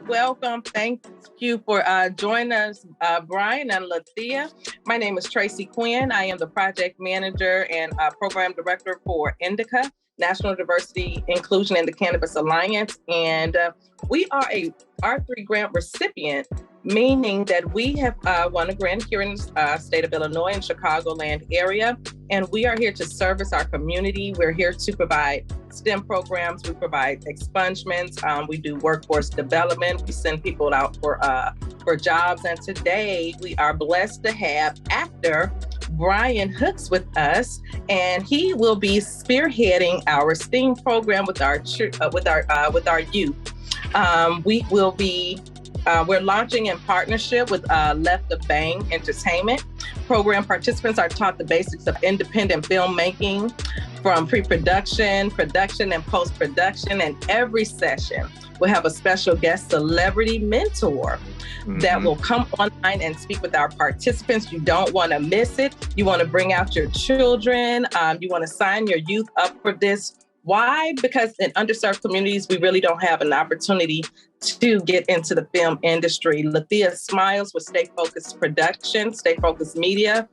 welcome. Thank you for joining us, Brian and Lathea. My name is Tracy Quinn. I am the project manager and program director for Indica, National Diversity, Inclusion, and the Cannabis Alliance. And we are a R3 grant recipient, meaning that we have won a grant here in the state of Illinois and Chicagoland area. And we are here to service our community. We're here to provide STEM programs. We provide expungements. We do workforce development. We send people out for jobs. And today we are blessed to have actor BrianHooks with us, and he will be spearheading our STEAM program with our youth. We're launching in partnership with Left of Bang Entertainment. Program participants are taught the basics of independent filmmaking, from pre-production, production, and post-production. And every session we'll have a special guest celebrity mentor that will come online and speak with our participants. You don't want to miss it. You want to bring out your children. You want to sign your youth up for this. Why? Because in underserved communities, we really don't have an opportunity to get into the film industry. Lathea Smiles with Stay Focused Production, Stay Focused Media.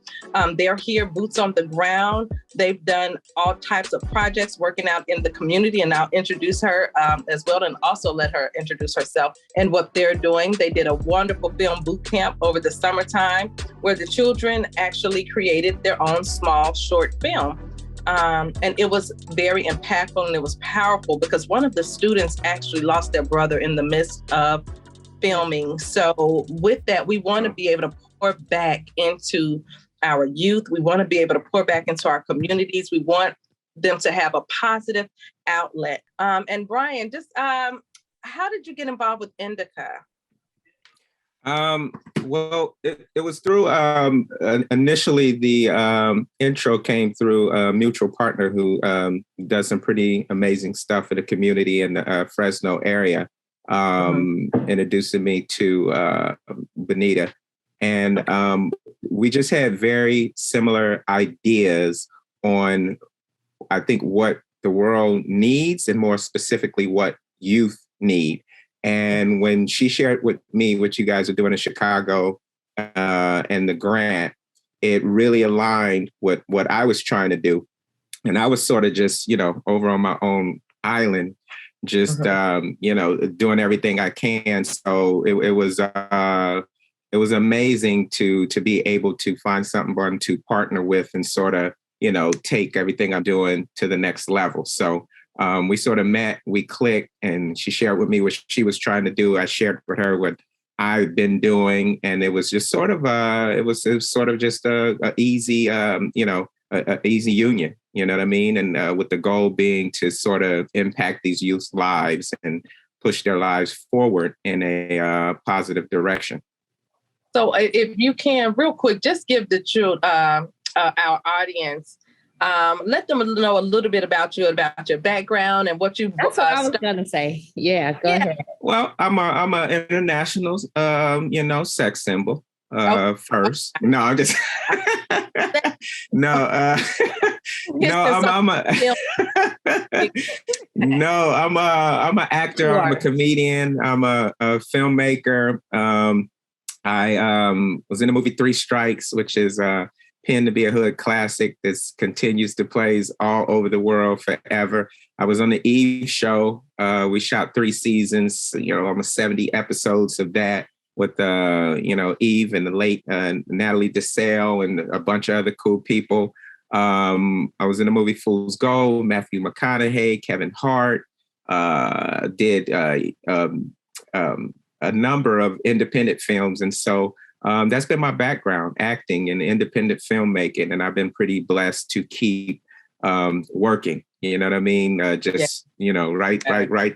They're here, boots on the ground. They've done all types of projects working out in the community, and I'll introduce her as well, and also let her introduce herself and what they're doing. They did a wonderful film boot camp over the summertime where the children actually created their own small short film. And it was very impactful and it was powerful because one of the students actually lost their brother in the midst of filming. So with that, we want to be able to pour back into our youth. We want to be able to pour back into our communities. We want them to have a positive outlet. And Brian, just how did you get involved with Indica? Well, it was through, initially the intro came through a mutual partner who does some pretty amazing stuff for the community in the Fresno area, introducing me to Benita. And we just had very similar ideas on, I think, what the world needs and more specifically what youth need. And when she shared with me what you guys are doing in Chicago and the grant, it really aligned with what I was trying to do. And I was sort of just, over on my own island, just, doing everything I can. So it was amazing to be able to find someone to partner with and sort of, take everything I'm doing to the next level. So we sort of met, we clicked, and she shared with me what she was trying to do. I shared with her what I've been doing, and it was just sort of it was sort of just a easy a easy union. You know what I mean? And with the goal being to sort of impact these youth's lives and push their lives forward in a positive direction. So, if you can, real quick, just give the children, our audience. Let them know a little bit about you, about your background and what you. That's what I was gonna say. Yeah, go ahead. Well, I'm a international, sex symbol. First, no, I'm just no, I'm an actor. I'm a comedian. I'm a filmmaker. I was in the movie Three Strikes, which is pinned to be a hood classic that continues to plays all over the world forever. I was on the Eve show. We shot 3 seasons, almost 70 episodes of that with, Eve and the late Natalie DeSalle and a bunch of other cool people. I was in the movie Fool's Gold, Matthew McConaughey, Kevin Hart, did a number of independent films. And so that's been my background, acting and independent filmmaking. And I've been pretty blessed to keep working. You know what I mean? Right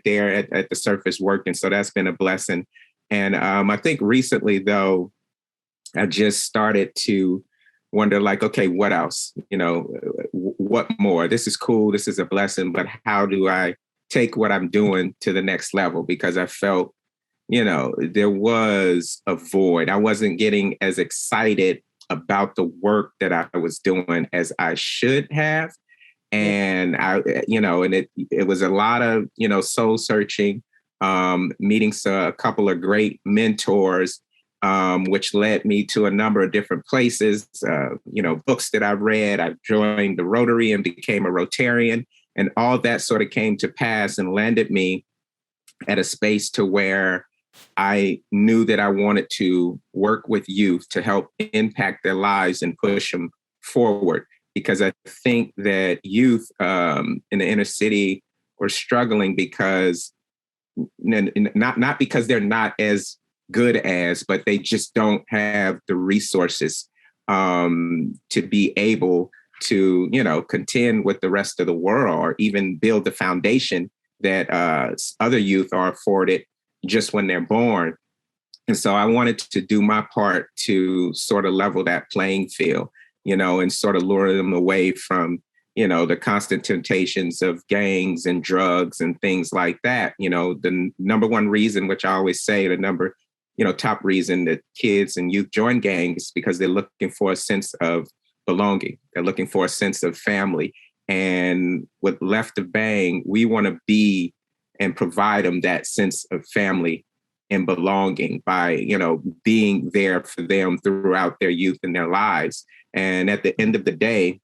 there at the surface working. So that's been a blessing. And I think recently, though, I just started to wonder, like, okay, what else? What more? This is cool. This is a blessing. But how do I take what I'm doing to the next level? Because I felt there was a void. I wasn't getting as excited about the work that I was doing as I should have. And it was a lot of, soul searching, meeting a couple of great mentors, which led me to a number of different places, books that I've read. I joined the Rotary and became a Rotarian, and all that sort of came to pass and landed me at a space to where I knew that I wanted to work with youth to help impact their lives and push them forward. Because I think that youth in the inner city are struggling because not because they're not as good as, but they just don't have the resources to be able to, contend with the rest of the world or even build the foundation that other youth are afforded just when they're born. And so I wanted to do my part to sort of level that playing field, and sort of lure them away from, the constant temptations of gangs and drugs and things like that. The number one reason, which I always say, top reason that kids and youth join gangs, because they're looking for a sense of belonging. They're looking for a sense of family. And with Left of Bang, we want to be and provide them that sense of family and belonging by, being there for them throughout their youth and their lives. And at the end of the day,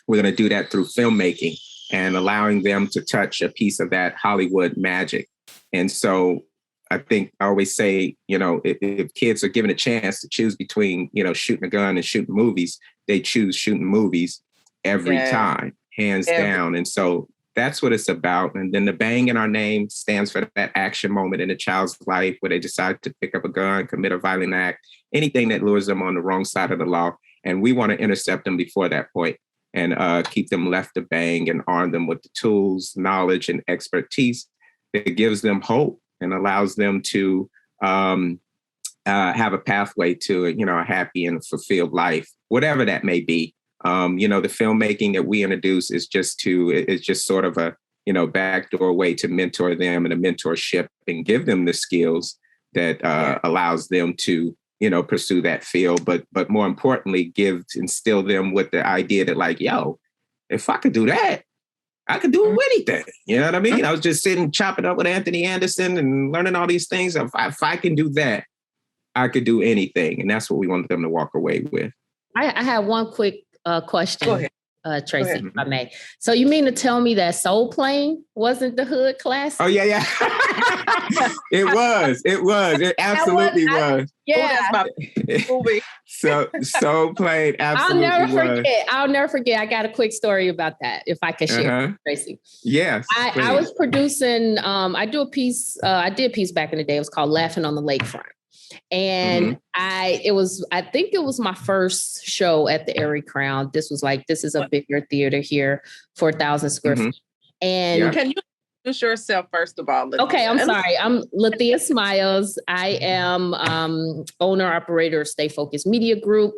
we're going to do that through filmmaking and allowing them to touch a piece of that Hollywood magic. And so I think I always say, if kids are given a chance to choose between, shooting a gun and shooting movies, they choose shooting movies every time, hands down. And so that's what it's about. And then the bang in our name stands for that action moment in a child's life where they decide to pick up a gun, commit a violent act, anything that lures them on the wrong side of the law. And we want to intercept them before that point and keep them left of bang and arm them with the tools, knowledge, and expertise that gives them hope and allows them to have a pathway to, a happy and fulfilled life, whatever that may be. The filmmaking that we introduce is just sort of a, backdoor way to mentor them and a mentorship and give them the skills that allows them to, pursue that field. But more importantly, instill them with the idea that like, yo, if I could do that, I could do anything. You know what I mean? I was just sitting, chopping up with Anthony Anderson and learning all these things. If I can do that, I could do anything. And that's what we want them to walk away with. I have one quick question. Go ahead. Tracy, if I may. So you mean to tell me that Soul Plane wasn't the hood class? Oh, yeah. It was. It absolutely was. Yeah. That's my movie. So Soul Plane absolutely was. I'll never forget. I got a quick story about that, if I can share, Tracy. Yes. I was producing, I did a piece back in the day. It was called Laughing on the Lakefront. And I think it was my first show at the Erie Crown. This is a bigger theater here, 4,000 square feet. And can you introduce yourself first of all? Lithia? Okay, I'm sorry. I'm Lithia Smiles. I am owner operator of Stay Focused Media Group.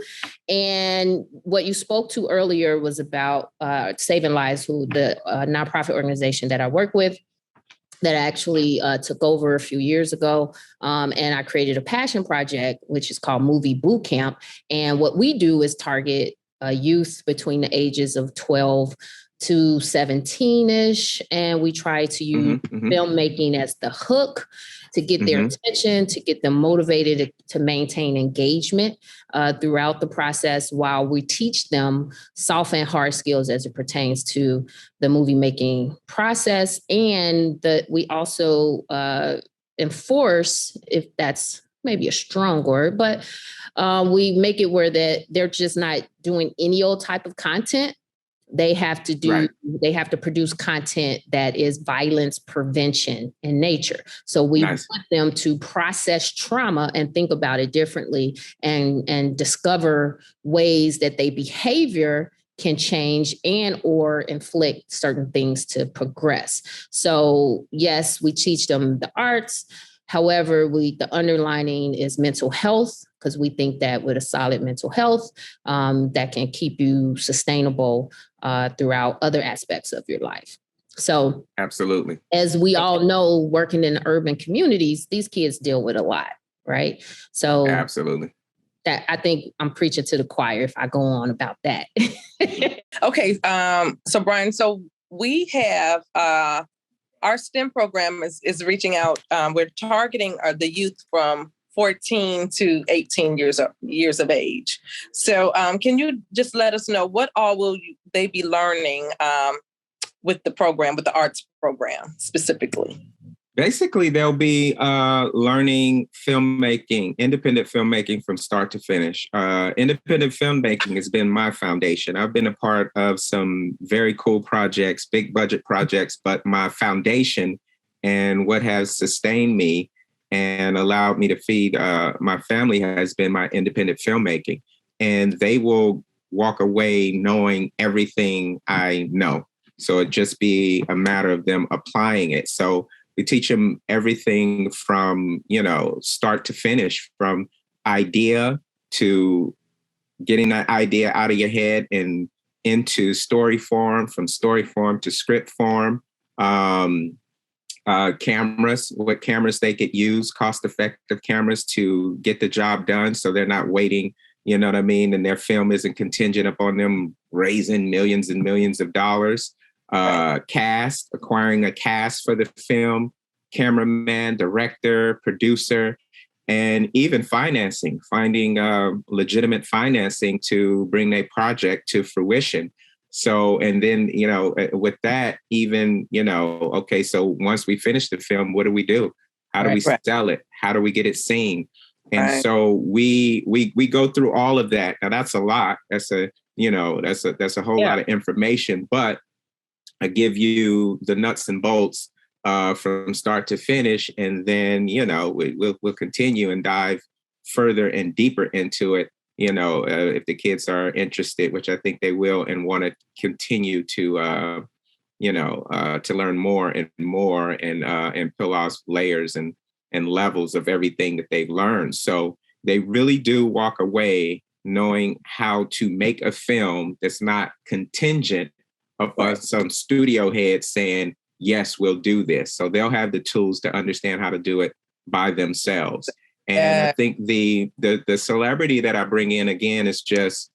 And what you spoke to earlier was about Saving Lives, the nonprofit organization that I work with, that I actually took over a few years ago. And I created a passion project, which is called Movie Bootcamp. And what we do is target youth between the ages of 12 to 17-ish. And we try to use filmmaking as the hook to get their attention, to get them motivated to maintain engagement throughout the process, while we teach them soft and hard skills as it pertains to the movie making process. And we also enforce, if that's maybe a strong word, but we make it where that they're just not doing any old type of content. They have to produce content that is violence prevention in nature. So we want them to process trauma and think about it differently and discover ways that their behavior can change and or inflict certain things to progress. So yes, we teach them the arts. However, the underlining is mental health, because we think that with a solid mental health, that can keep you sustainable throughout other aspects of your life. So absolutely. As we all know, working in urban communities, these kids deal with a lot, right? So absolutely. That I think I'm preaching to the choir if I go on about that. Okay. So Brian, so we have our STEM program is reaching out. We're targeting the youth from 14 to 18 years of age. So can you just let us know what all will they be learning with the program, with the arts program specifically? Basically, they'll be learning filmmaking, independent filmmaking from start to finish. Independent filmmaking has been my foundation. I've been a part of some very cool projects, big budget projects, but my foundation and what has sustained me and allowed me to feed my family has been my independent filmmaking. And they will walk away knowing everything I know. So it'd just be a matter of them applying it. So we teach them everything from, start to finish, from idea to getting that idea out of your head and into story form, from story form to script form, cameras, what cameras they could use, cost-effective cameras to get the job done so they're not waiting, you know what I mean? And their film isn't contingent upon them raising millions and millions of dollars. Cast, acquiring a cast for the film, cameraman, director, producer, and even financing, finding legitimate financing to bring their project to fruition. So, and then, with that, even, okay, so once we finish the film, what do we do? How do we sell it? How do we get it seen? And so we go through all of that. Now that's a lot. That's a whole lot of information, but I give you the nuts and bolts from start to finish, and then we'll continue and dive further and deeper into it. If the kids are interested, which I think they will, and want to continue to to learn more and more and peel off layers and levels of everything that they've learned. So they really do walk away knowing how to make a film that's not contingent of some studio head saying, yes, we'll do this. So they'll have the tools to understand how to do it by themselves. And I think the celebrity that I bring in again is just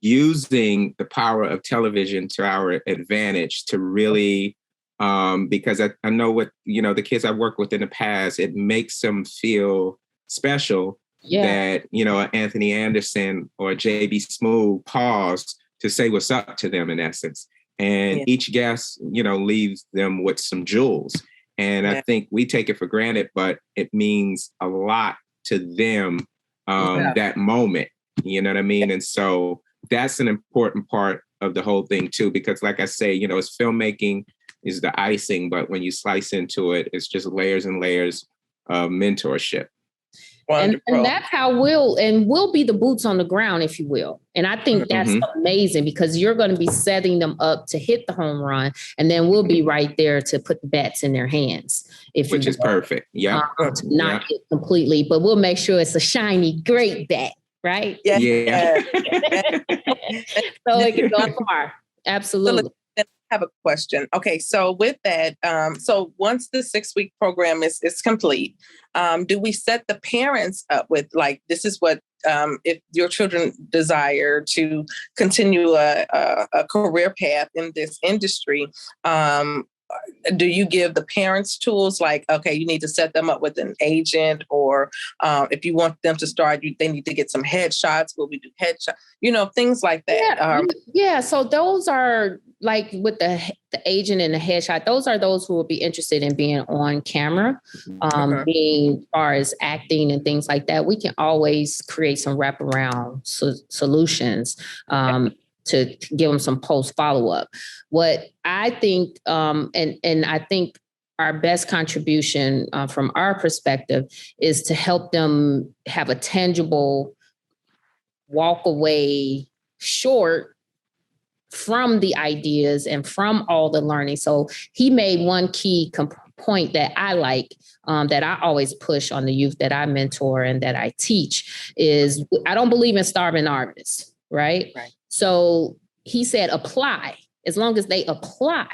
using the power of television to our advantage to really, because I know what, the kids I've worked with in the past, it makes them feel special that, Anthony Anderson or JB Smoove paused to say what's up to them in essence. And each guest, leaves them with some jewels. And I think we take it for granted, but it means a lot to them, that moment, you know what I mean? And so that's an important part of the whole thing too, because like I say, it's filmmaking is the icing, but when you slice into it, it's just layers and layers of mentorship. And that's how we'll be the boots on the ground, if you will. And I think that's amazing because you're going to be setting them up to hit the home run. And then we'll be right there to put the bats in their hands. Which is perfect. Yeah. Not hit completely, but we'll make sure it's a shiny, great bat, right? Yeah. So it can go far. Absolutely. Have a question. Okay, so with that, so once the 6-week program is complete, do we set the parents up with like, this is what, if your children desire to continue a career path in this industry, do you give the parents tools like, okay, you need to set them up with an agent, or if you want them to start, they need to get some headshots. Will we do headshots? Things like that. So those are like with the agent and the headshot. Those are those who will be interested in being on camera, being as far as acting and things like that. We can always create some wraparound solutions. To give them some post follow-up. What I think, and I think our best contribution from our perspective is to help them have a tangible walk away short from the ideas and from all the learning. So he made one key point that I like, that I always push on the youth that I mentor and that I teach is I don't believe in starving artists, right? So he said, apply, as long as they apply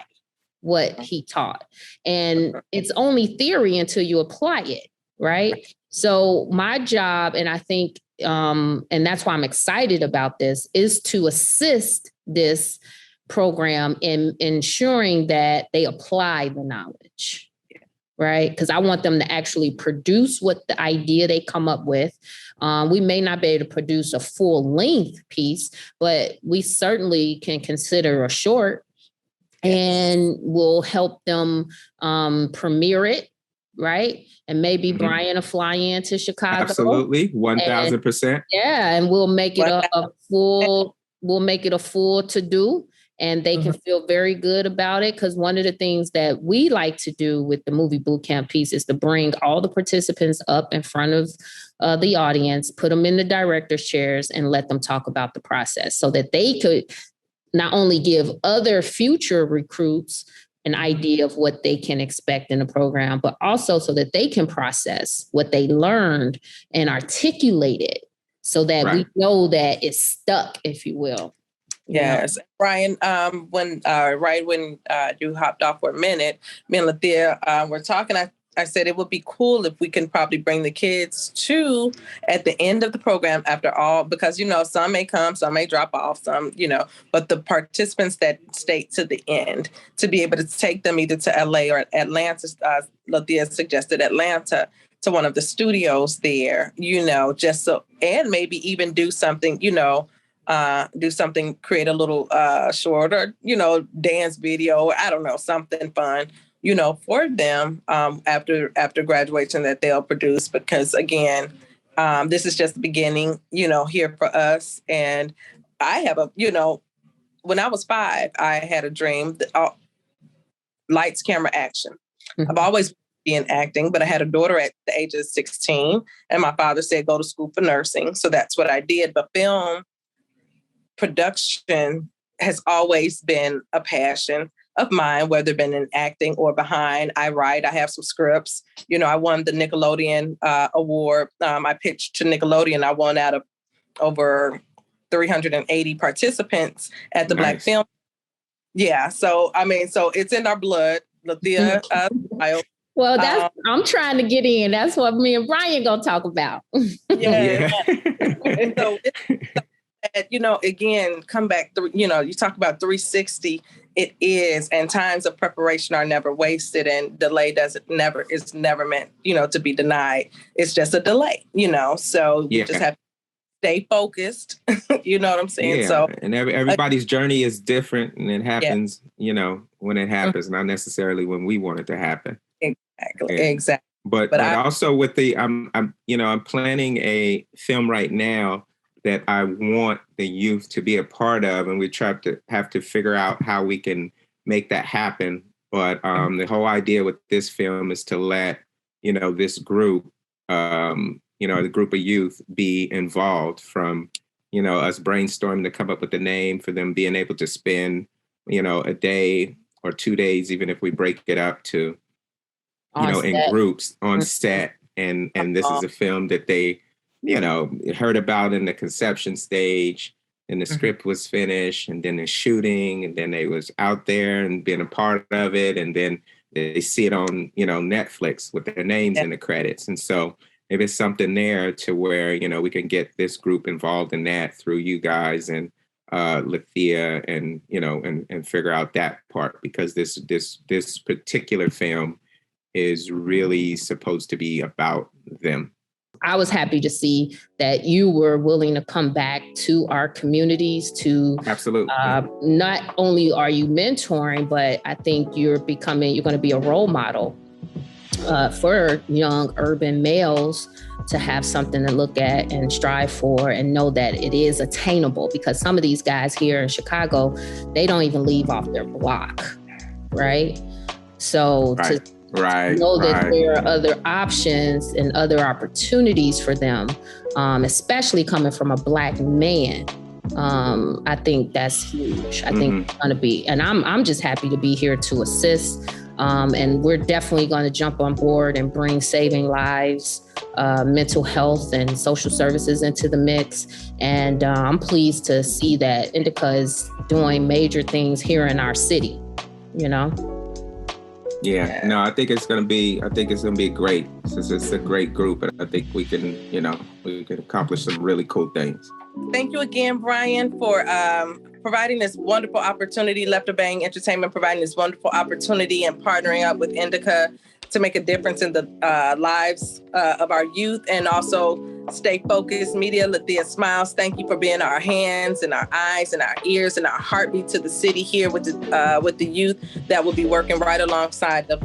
what he taught. And it's only theory until you apply it, right? So my job, and I think, and that's why I'm excited about this, is to assist this program in ensuring that they apply the knowledge, right? Because I want them to actually produce what the idea they come up with. We may not be able to produce a full length piece, but we certainly can consider a short, and we'll help them premiere it, right? And maybe Brian will fly into Chicago. Absolutely, 1,000%. Yeah, and we'll make it a full to do. And they can feel very good about it, because one of the things that we like to do with the movie bootcamp piece is to bring all the participants up in front of the audience, put them in the director's chairs, and let them talk about the process, so that they could not only give other future recruits an idea of what they can expect in the program, but also so that they can process what they learned and articulate it, so that we know that it's stuck, if you will. Yes, Brian. When you hopped off for a minute, me and Lathea were talking. I said it would be cool if we can probably bring the kids to at the end of the program after all, because some may come, some may drop off, some but the participants that stay to the end, to be able to take them either to LA or Atlanta. Lathea suggested Atlanta, to one of the studios there. Just so, and maybe even do something. Create a little short or, dance video, or I don't know, something fun, for them after graduation that they'll produce. Because again, this is just the beginning, here for us. And I have when I was 5, I had a dream, lights, camera, action. I've always been in acting, but I had a daughter at the age of 16, and my father said, go to school for nursing. So that's what I did. But film production has always been a passion of mine, whether it's been in acting or behind. I write, I have some scripts. I won the Nickelodeon award. I pitched to Nickelodeon. I won out of over 380 participants at the Black Film. Yeah. So, so it's in our blood. Lathea, well, that's I'm trying to get in. That's what me and Brian gonna talk about. So again, come back, you talk about 360, it is, and times of preparation are never wasted, and delay is never meant, to be denied. It's just a delay, so you just have to stay focused. You know what I'm saying? Yeah. So, and everybody's journey is different, and it happens, when it happens, not necessarily when we want it to happen. Exactly. But also with I'm planning a film right now that I want the youth to be a part of, and we have to figure out how we can make that happen. But the whole idea with this film is to let this group, the group of youth, be involved, from us brainstorming to come up with the name, for them being able to spend a day or 2 days, even if we break it up to in groups on set, and this is a film that they heard about in the conception stage, and the script was finished, and then the shooting, and then they was out there and being a part of it, and then they see it on Netflix with their names in the credits. And so if it's something there to where we can get this group involved in that through you guys and Lathea, and and figure out that part, because this particular film is really supposed to be about them. I was happy to see that you were willing to come back to our communities to absolutely. Not only are you mentoring, but I think you're going to be a role model for young urban males to have something to look at and strive for, and know that it is attainable, because some of these guys here in Chicago, they don't even leave off their block, right? So to know that there are other options and other opportunities for them, especially coming from a Black man. I think that's huge. I think it's going to be, and I'm just happy to be here to assist. And we're definitely going to jump on board and bring saving lives, mental health and social services into the mix. And I'm pleased to see that Indica is doing major things here in our city, Yeah, no, I think it's gonna be great. It's a great group, and I think we can accomplish some really cool things. Thank you again, Brian, for providing this wonderful opportunity, Left of Bang Entertainment providing this wonderful opportunity and partnering up with Indica to make a difference in the lives of our youth, and also Stay Focused Media. Lethea Smiles, thank you for being our hands and our eyes and our ears and our heartbeat to the city here with the youth that will be working right alongside the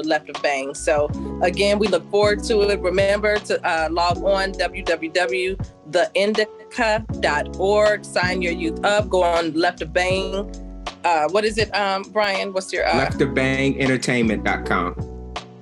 Left of Bang. So again, we look forward to it. Remember to log on www.theindica.org, sign your youth up, go on Left of Bang. What is it, Brian? What's your leftofbangentertainment.com.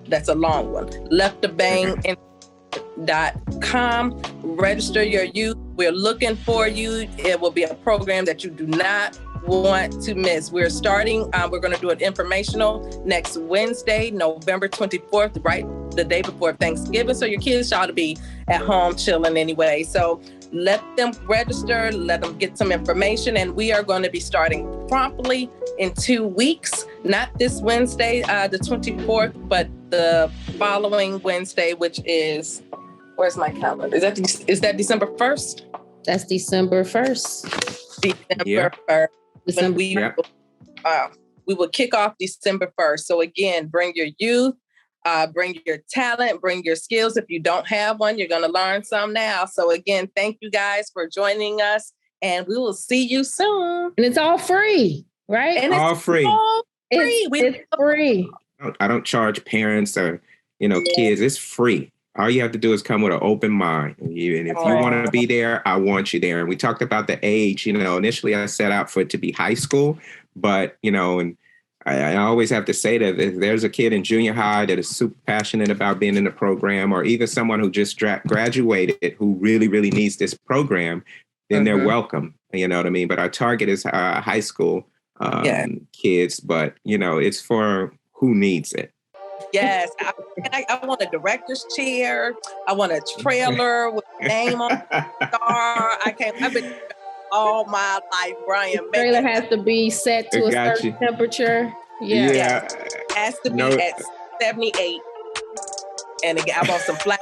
That's a long one. leftofbangentertainment.com. Register your youth. We're looking for you. It will be a program that you do not want to miss. We're starting, we're going to do an informational next Wednesday, November 24th, right the day before Thanksgiving. So your kids ought to be at home chilling anyway. So let them register, let them get some information, and we are going to be starting promptly in 2 weeks, not this Wednesday, the 24th, but the following Wednesday, which is, where's my calendar? Is that December 1st? That's December 1st. December 1st. December. We will kick off December 1st. So again, bring your youth, bring your talent, bring your skills. If you don't have one, you're going to learn some now. So again, thank you guys for joining us, and we will see you soon. And it's all free, right? And all free. All free. It's free. I don't charge parents or, kids. It's free. All you have to do is come with an open mind. And if you want to be there, I want you there. And we talked about the age. Initially I set out for it to be high school, but, and I always have to say that if there's a kid in junior high that is super passionate about being in the program, or even someone who just graduated who really, really needs this program, then they're welcome. You know what I mean? But our target is high school kids, but, it's for who needs it. Yes. I want a director's chair. I want a trailer with a name on the star. I've been all my life, Brian. The trailer has to be set to a certain temperature. Yeah. It has to be at 78. And again, I want some flat.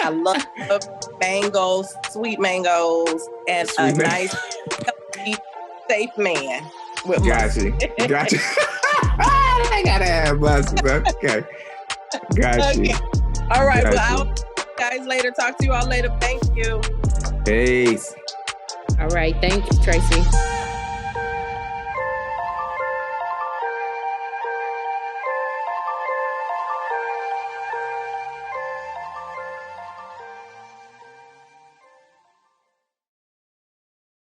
I love mangoes, sweet mangoes, and a nice, healthy, safe man. Gotcha. I gotta have buses. Okay. Gotcha. Okay. All right. Well, I'll see you guys later. Talk to you all later. Thank you. Peace. All right. Thank you, Tracy.